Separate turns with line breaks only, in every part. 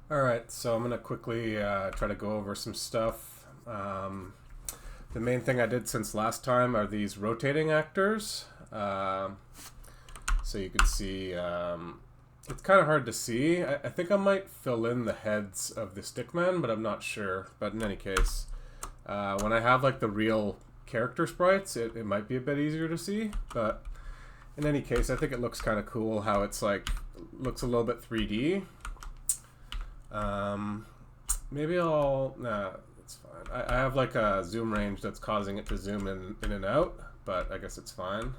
Alright, so I'm going to quickly try to go over some stuff. The main thing I did since last time are these rotating actors. So you can see, it's kind of hard to see. I think I might fill in the heads of the stickman, but I'm not sure. But in any case, when I have like the real character sprites, it might be a bit easier to see. But in any case, I think it looks kind of cool how it's like, looks a little bit 3D. Maybe nah, it's fine. I have like a zoom range that's causing it to zoom in and out, but I guess it's fine.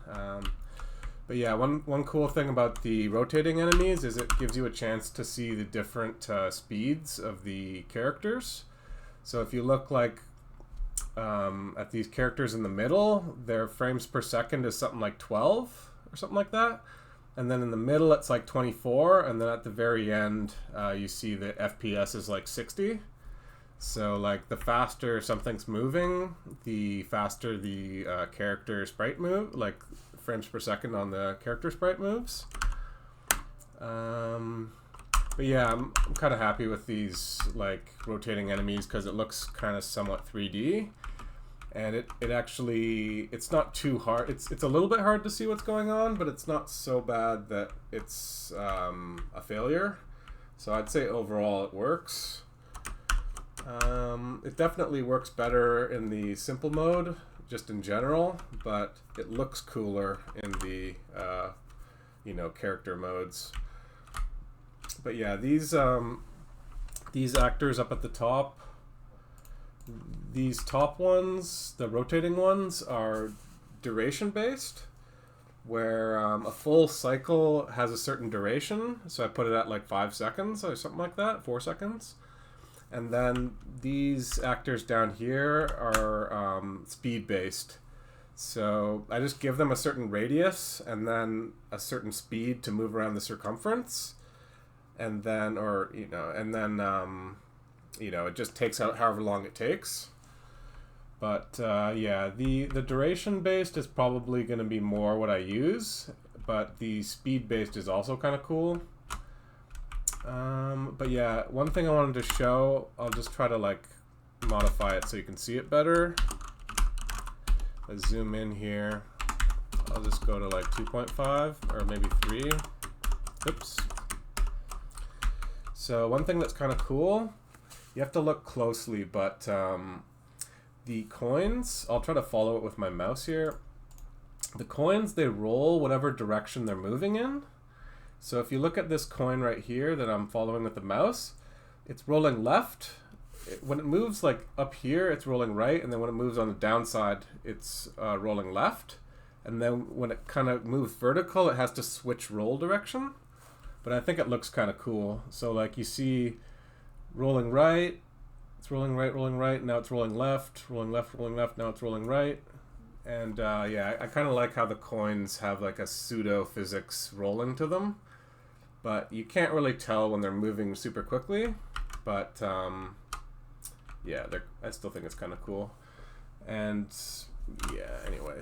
But yeah, one cool thing about the rotating enemies is it gives you a chance to see the different speeds of the characters. So if you look like at these characters in the middle, their frames per second is something like 12 or something like that. And then in the middle, it's like 24. And then at the very end, you see the FPS is like 60. So like the faster something's moving, the faster the character sprite move, like frames per second on the character sprite moves. But yeah, I'm kind of happy with these like rotating enemies because it looks kind of somewhat 3D. And it actually, it's not too hard. It's a little bit hard to see what's going on, but it's not so bad that it's a failure. So I'd say overall it works. It definitely works better in the simple mode, just in general, but it looks cooler in the character modes. But yeah, these actors up at the top, these top ones, the rotating ones, are duration based, where a full cycle has a certain duration. So I put it at like 5 seconds or something like that, 4 seconds. And then these actors down here are speed based. So I just give them a certain radius and then a certain speed to move around the circumference. And then, it just takes out however long it takes. But yeah, the duration based is probably going to be more what I use, but the speed based is also kind of cool. But yeah, one thing I wanted to show, I'll just try to like modify it so you can see it better. Let's zoom in here. I'll just go to like 2.5 or maybe 3. Oops. So one thing that's kind of cool, you have to look closely, but the coins, I'll try to follow it with my mouse here. The coins, they roll whatever direction they're moving in. So if you look at this coin right here that I'm following with the mouse, it's rolling left. When it moves like up here, it's rolling right, and then when it moves on the downside, it's rolling left. And then when it kind of moves vertical, it has to switch roll direction. But I think it looks kind of cool. So like you see rolling right, it's rolling right, now it's rolling left, now it's rolling right. And yeah, I kind of like how the coins have like a pseudo physics rolling to them. But you can't really tell when they're moving super quickly. But yeah, I still think it's kind of cool. And yeah, anyway,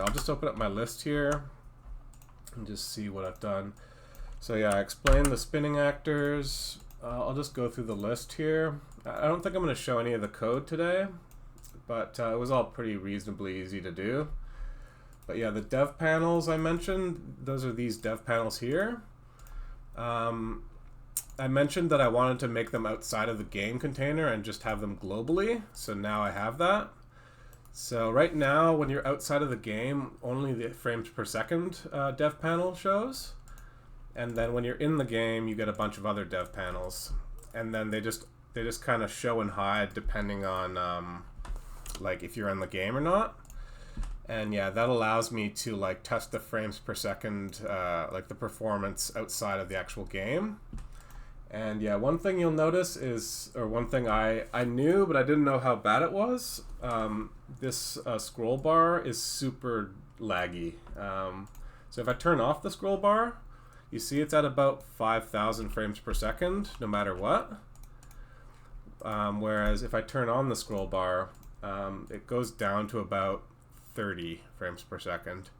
I'll just open up my list here and just see what I've done. So yeah, I explained the spinning actors. I'll just go through the list here. I don't think I'm going to show any of the code today, but it was all pretty reasonably easy to do. But yeah, the dev panels I mentioned, those are these dev panels here. I mentioned that I wanted to make them outside of the game container and just have them globally, so now I have that. So right now, when you're outside of the game, only the frames per second dev panel shows. And then when you're in the game, you get a bunch of other dev panels. And then they just kind of show and hide depending on like if you're in the game or not. And yeah, that allows me to like test the frames per second, like the performance outside of the actual game. And yeah, one thing you'll notice is, or one thing I knew, but I didn't know how bad it was. This scroll bar is super laggy. So if I turn off the scroll bar, you see it's at about 5,000 frames per second, no matter what. Whereas if I turn on the scroll bar, it goes down to about 30 frames per second.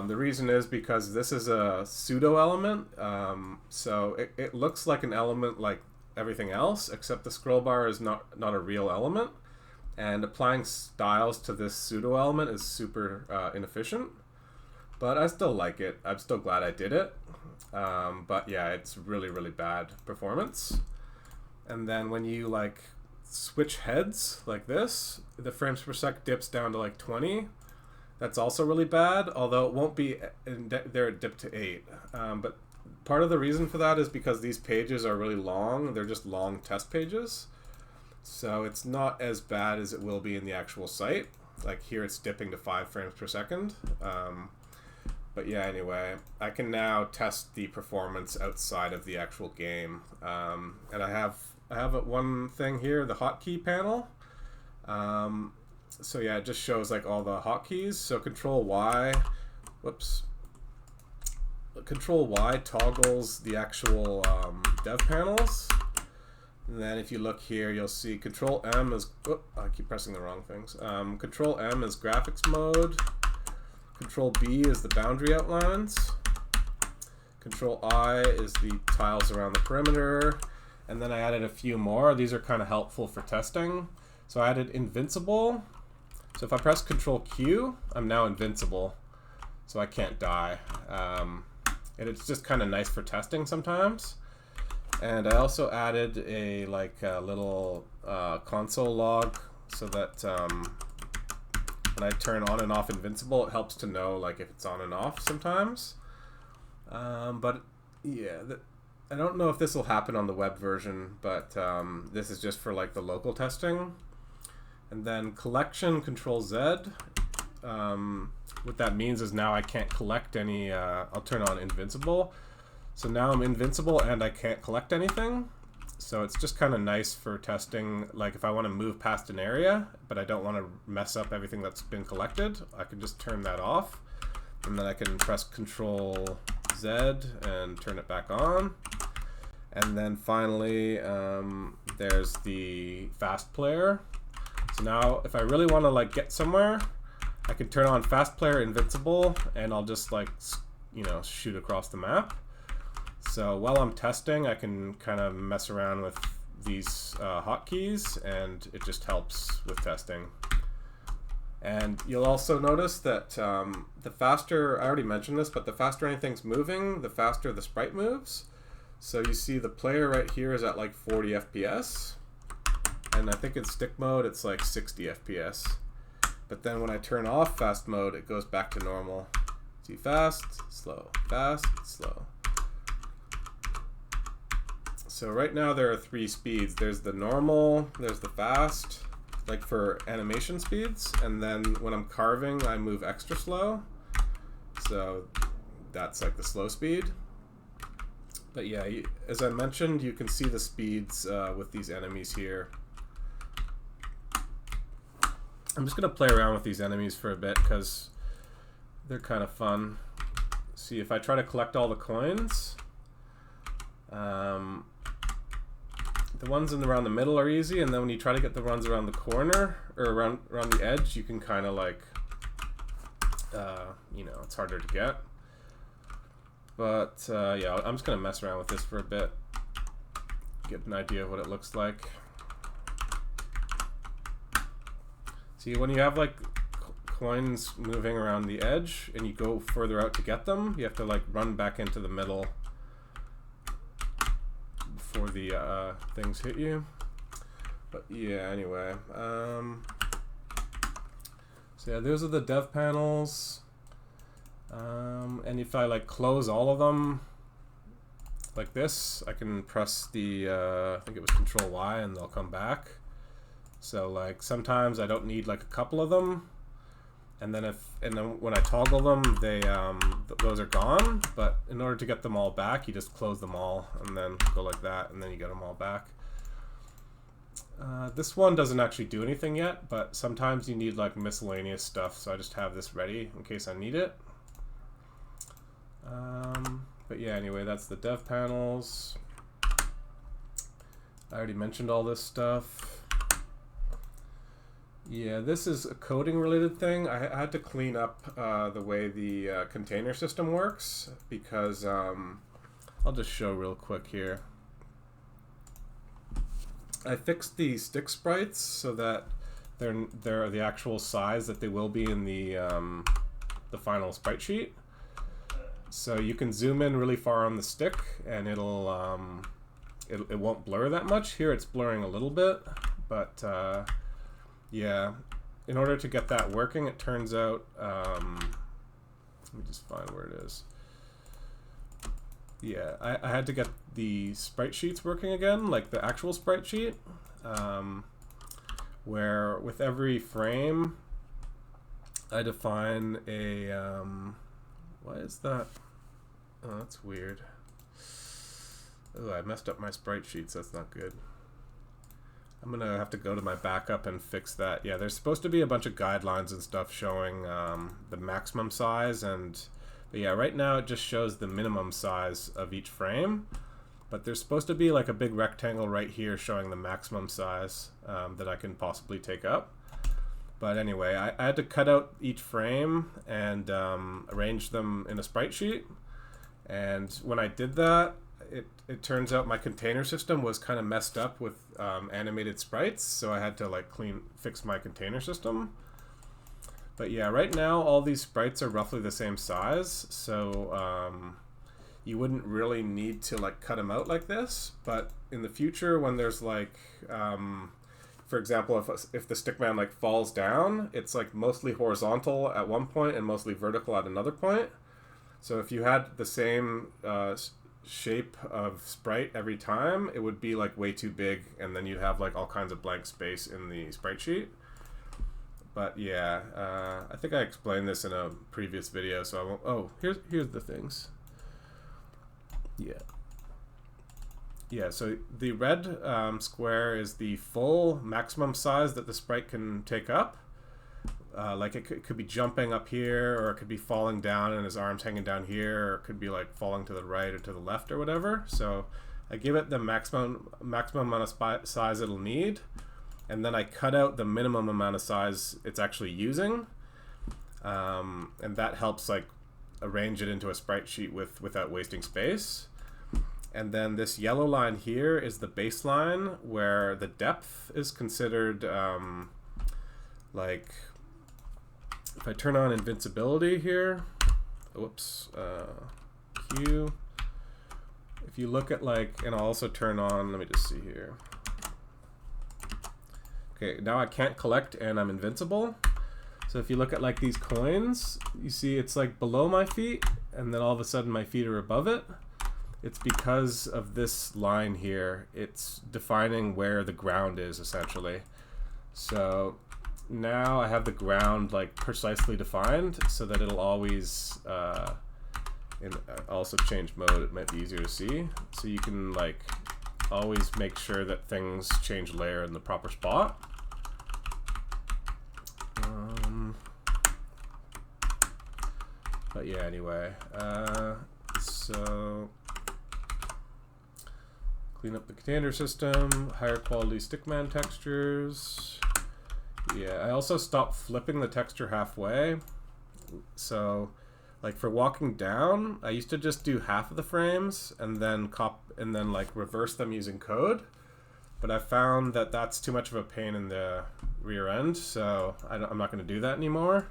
The reason is because this is a pseudo element, so it looks like an element like everything else, except the scroll bar is not a real element, and applying styles to this pseudo element is super inefficient. But I still like it. I'm still glad I did it. But yeah, it's really bad performance. And then when you like switch heads like this, the frames per sec dips down to like 20. That's also really bad, although it won't be there it dipped to 8. But part of the reason for that is because these pages are really long. They're just long test pages. So it's not as bad as it will be in the actual site. Like here it's dipping to 5 frames per second. But yeah, anyway, I can now test the performance outside of the actual game. And I have one thing here, the hotkey panel. So yeah, it just shows like all the hotkeys. So Control Y toggles the actual dev panels. And then if you look here, you'll see Control M is, I keep pressing the wrong things. Control M is graphics mode. Control B is the boundary outlines. Control I is the tiles around the perimeter. And then I added a few more. These are kind of helpful for testing. So I added invincible. So if I press Control Q, I'm now invincible. So I can't die. And it's just kind of nice for testing sometimes. And I also added a little console log so that when I turn on and off invincible, it helps to know like if it's on and off sometimes. But yeah, I don't know if this will happen on the web version, but this is just for like the local testing. And then collection, Control Z. What that means is now I can't collect any, I'll turn on invincible. So now I'm invincible and I can't collect anything. So it's just kind of nice for testing, like if I want to move past an area, but I don't want to mess up everything that's been collected, I can just turn that off. And then I can press Control Z and turn it back on. And then finally, there's the fast player. So now if I really want to like get somewhere, I can turn on fast player invincible and I'll just like, shoot across the map. So while I'm testing, I can kind of mess around with these hotkeys, and it just helps with testing. And you'll also notice that the faster, I already mentioned this, but the faster anything's moving, the faster the sprite moves. So you see the player right here is at like 40 FPS. And I think in stick mode, it's like 60 FPS. But then when I turn off fast mode, it goes back to normal. See, fast, slow, fast, slow. So right now there are 3 speeds. There's the normal, there's the fast, like for animation speeds, and then when I'm carving, I move extra slow. So that's like the slow speed. But yeah, as I mentioned, you can see the speeds with these enemies here. I'm just going to play around with these enemies for a bit because they're kind of fun. See, if I try to collect all the coins, the ones around the middle are easy, and then when you try to get the ones around the corner, or around the edge, you can kind of like, it's harder to get. But yeah, I'm just going to mess around with this for a bit, get an idea of what it looks like. See, when you have like coins moving around the edge and you go further out to get them, you have to like run back into the middle before the things hit you. But yeah, anyway. So yeah, those are the dev panels. And if I like close all of them like this, I can press the, I think it was Control Y, and they'll come back. So like sometimes I don't need like a couple of them, and then when I toggle them, they those are gone. But in order to get them all back, you just close them all and then go like that, and then you get them all back. This one doesn't actually do anything yet, but sometimes you need like miscellaneous stuff, so I just have this ready in case I need it. But yeah, anyway, that's the dev panels. I already mentioned all this stuff. Yeah, this is a coding related thing. I had to clean up the way the container system works because I'll just show real quick here. I fixed the stick sprites so that they're the actual size that they will be in the final sprite sheet. So you can zoom in really far on the stick and it won't blur that much. Here it's blurring a little bit, but yeah, in order to get that working, it turns out, let me just find where it is. Yeah, I had to get the sprite sheets working again, like the actual sprite sheet, where with every frame, I define a, why is that? Oh, that's weird. Oh, I messed up my sprite sheets, that's not good. I'm gonna have to go to my backup and fix that. Yeah, there's supposed to be a bunch of guidelines and stuff showing the maximum size, but yeah, right now it just shows the minimum size of each frame, but there's supposed to be like a big rectangle right here showing the maximum size that I can possibly take up. But anyway, I had to cut out each frame and arrange them in a sprite sheet, and when I did that, it turns out my container system was kind of messed up with animated sprites, so I had to like fix my container system. But yeah, right now all these sprites are roughly the same size, so you wouldn't really need to like cut them out like this. But in the future, when there's like, for example, if the stickman like falls down, it's like mostly horizontal at one point and mostly vertical at another point. So if you had the same shape of sprite every time, it would be like way too big, and then you'd have like all kinds of blank space in the sprite sheet. But yeah, I think I explained this in a previous video, so I won't. Oh, here's the things. Yeah, so the red square is the full maximum size that the sprite can take up. Like it could be jumping up here, or it could be falling down and his arms hanging down here, or it could be like falling to the right or to the left or whatever. So I give it the maximum amount of size it'll need, and then I cut out the minimum amount of size it's actually using, and that helps like arrange it into a sprite sheet without wasting space. And then this yellow line here is the baseline, where the depth is considered like, if I turn on invincibility here, whoops, Q, if you look at like, and I'll also turn on, let me just see here. Okay, now I can't collect and I'm invincible. So if you look at like these coins, you see it's like below my feet, and then all of a sudden my feet are above it. It's because of this line here. It's defining where the ground is, essentially. So now I have the ground like precisely defined so that it'll always, and also change mode, it might be easier to see. So you can like always make sure that things change layer in the proper spot. But yeah, anyway, so clean up the container system, higher quality stickman textures. Yeah, I also stopped flipping the texture halfway. So like for walking down, I used to just do half of the frames and then like reverse them using code. But I found that that's too much of a pain in the rear end, so I'm not going to do that anymore.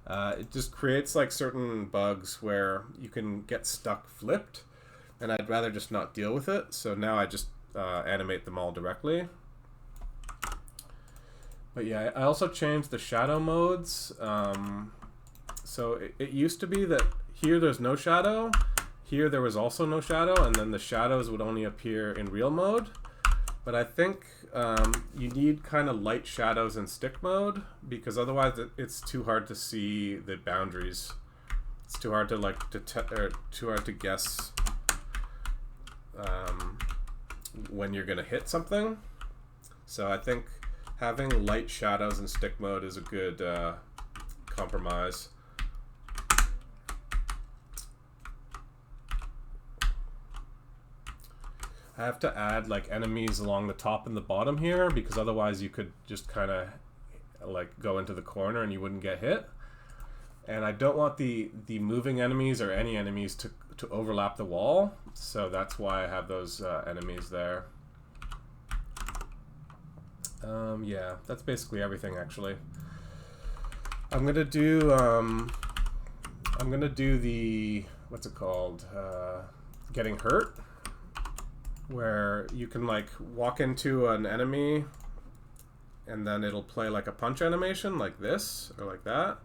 It just creates like certain bugs where you can get stuck flipped, and I'd rather just not deal with it. So now I just animate them all directly. But yeah, I also changed the shadow modes. So it used to be that here there's no shadow, here there was also no shadow, and then the shadows would only appear in real mode. But I think you need kind of light shadows in stick mode, because otherwise it's too hard to see the boundaries. It's too hard to like too hard to guess when you're gonna hit something. So I think having light shadows in stick mode is a good compromise. I have to add like enemies along the top and the bottom here, because otherwise you could just kind of like go into the corner and you wouldn't get hit. And I don't want the moving enemies or any enemies to overlap the wall, so that's why I have those enemies there. Yeah, that's basically everything actually. I'm gonna do the, what's it called, getting hurt, where you can like walk into an enemy and then it'll play like a punch animation like this or like that,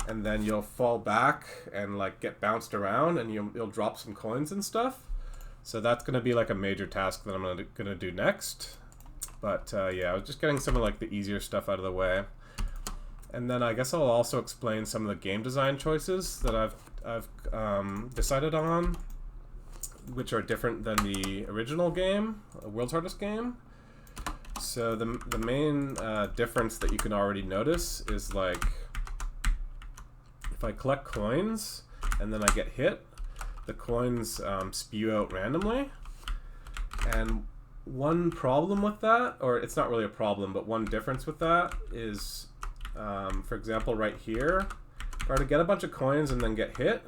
and then you'll fall back and like get bounced around and you'll drop some coins and stuff. So that's gonna be like a major task that I'm gonna do next. But yeah, I was just getting some of like the easier stuff out of the way. And then I guess I'll also explain some of the game design choices that I've decided on, which are different than the original game, World's Hardest game. So the main difference that you can already notice is like, if I collect coins and then I get hit, the coins spew out randomly. And one problem with that, or it's not really a problem, but one difference with that is, for example, right here, if I were to get a bunch of coins and then get hit,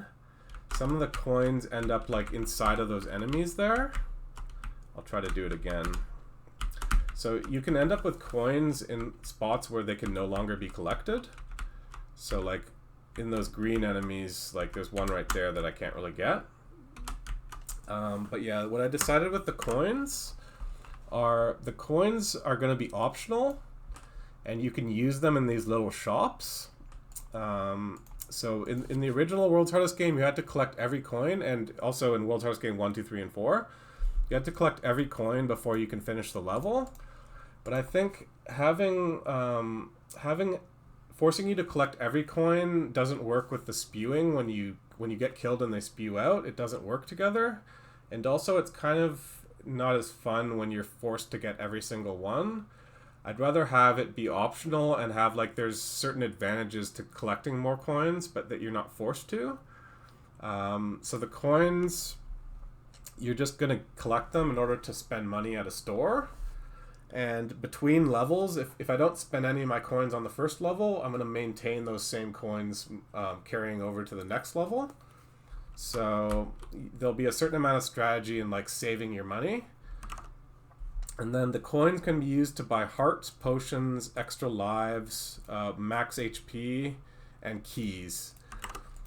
some of the coins end up like inside of those enemies there. I'll try to do it again. So you can end up with coins in spots where they can no longer be collected. So like in those green enemies, like there's one right there that I can't really get. But yeah, what I decided with the coins are going to be optional, and you can use them in these little shops. So in the original World's Hardest game, you had to collect every coin, and also in World's Hardest game 1, 2, 3, and 4, you had to collect every coin before you can finish the level. But I think having forcing you to collect every coin doesn't work with the spewing. When you get killed and they spew out, it doesn't work together. And also it's kind of not as fun when you're forced to get every single one. I'd rather have it be optional and have like there's certain advantages to collecting more coins, but that you're not forced to. So the coins, you're just going to collect them in order to spend money at a store. And between levels, if I don't spend any of my coins on the first level, I'm going to maintain those same coins carrying over to the next level. So there'll be a certain amount of strategy in like saving your money. And then the coins can be used to buy hearts, potions, extra lives, max HP, and keys.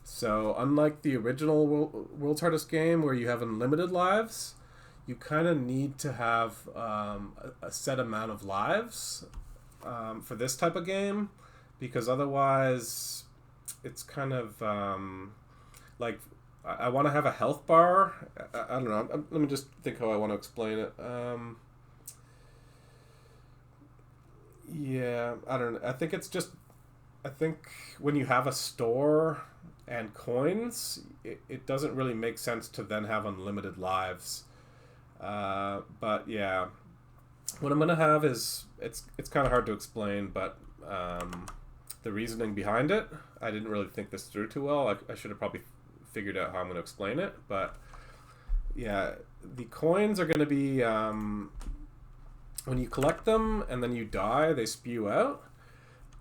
So unlike the original World's Hardest game where you have unlimited lives, you kind of need to have a set amount of lives for this type of game, because otherwise it's kind of like I want to have a health bar. I don't know. Let me just think how I want to explain it. Yeah, I don't know. I think when you have a store and coins, it doesn't really make sense to then have unlimited lives. But yeah, what I'm gonna have is it's kind of hard to explain, but the reasoning behind it, I didn't really think this through too well. I should have probably figured out how I'm gonna explain it, but yeah, the coins are gonna be when you collect them and then you die, they spew out,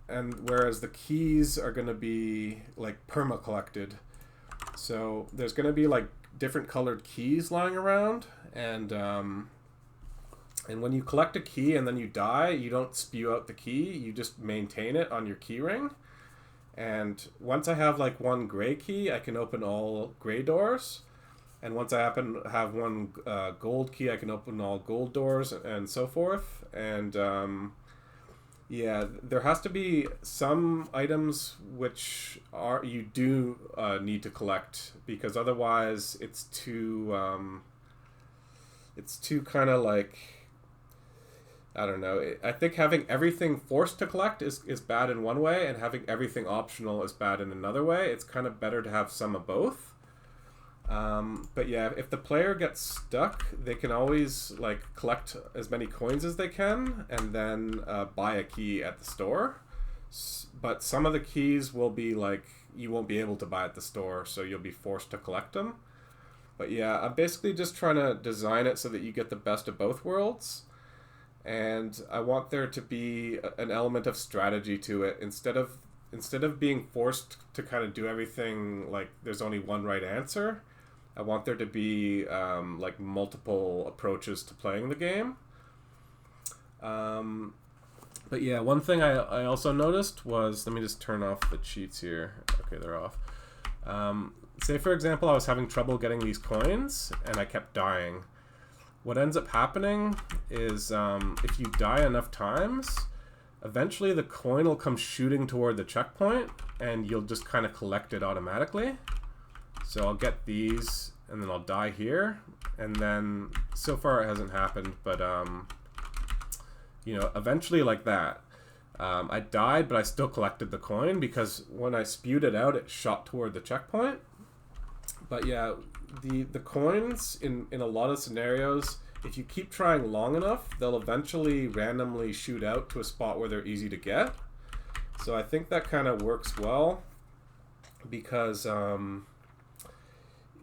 and whereas the keys are gonna be like perma collected. So there's gonna be like different colored keys lying around, and when you collect a key and then you die, you don't spew out the key, you just maintain it on your key ring. And once I have like one gray key, I can open all gray doors, and once I happen to have one gold key, I can open all gold doors, and so forth. And yeah, there has to be some items which you do need to collect, because otherwise it's too kind of like, I don't know. I think having everything forced to collect is bad in one way, and having everything optional is bad in another way. It's kind of better to have some of both. But yeah, if the player gets stuck, they can always like collect as many coins as they can and then buy a key at the store. But some of the keys will be like you won't be able to buy at the store, so you'll be forced to collect them. But yeah, I'm basically just trying to design it so that you get the best of both worlds. and I want there to be an element of strategy to it instead of being forced to kind of do everything like there's only one right answer. I want there to be like multiple approaches to playing the game. But yeah, one thing I also noticed was, let me just turn off the cheats here. Okay, they're off. Say for example, I was having trouble getting these coins and I kept dying. What ends up happening is if you die enough times, eventually the coin will come shooting toward the checkpoint and you'll just kind of collect it automatically. So I'll get these and then I'll die here, and then so far it hasn't happened, but you know, eventually like that. I died, but I still collected the coin because when I spewed it out, it shot toward the checkpoint. But yeah, the coins in a lot of scenarios, if you keep trying long enough, they'll eventually randomly shoot out to a spot where they're easy to get. So I think that kind of works well because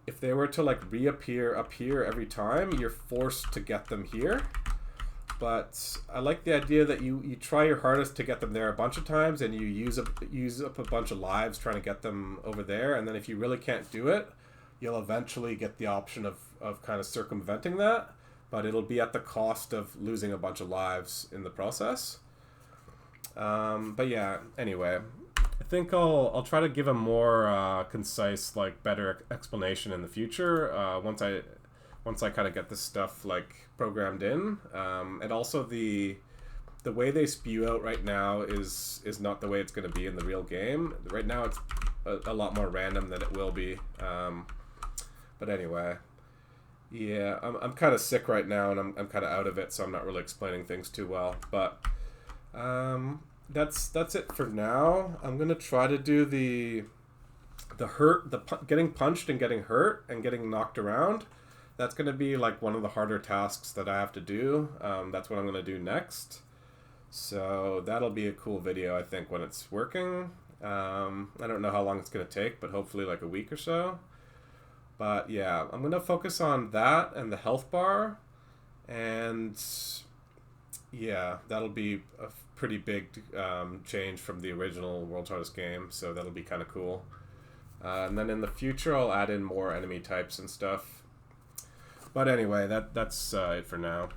if they were to like reappear up here every time, you're forced to get them here. But I like the idea that you try your hardest to get them there a bunch of times, and you use up a bunch of lives trying to get them over there, and then if you really can't do it, you'll eventually get the option of kind of circumventing that, but it'll be at the cost of losing a bunch of lives in the process. But yeah, anyway, I think I'll try to give a more concise, like better explanation in the future once I kind of get this stuff like programmed in, and also the way they spew out right now is not the way it's going to be in the real game. Right now it's a lot more random than it will be. But anyway, yeah, I'm kind of sick right now, and I'm kind of out of it, so I'm not really explaining things too well. But that's it for now. I'm gonna try to do the getting punched and getting hurt and getting knocked around. That's going to be like one of the harder tasks that I have to do. That's what I'm going to do next. So that'll be a cool video, I think, when it's working. I don't know how long it's going to take, but hopefully like a week or so. But yeah, I'm going to focus on that and the health bar. And yeah, that'll be a pretty big change from the original World's Hardest Game. So that'll be kind of cool. And then in the future, I'll add in more enemy types and stuff. But anyway, that's it for now.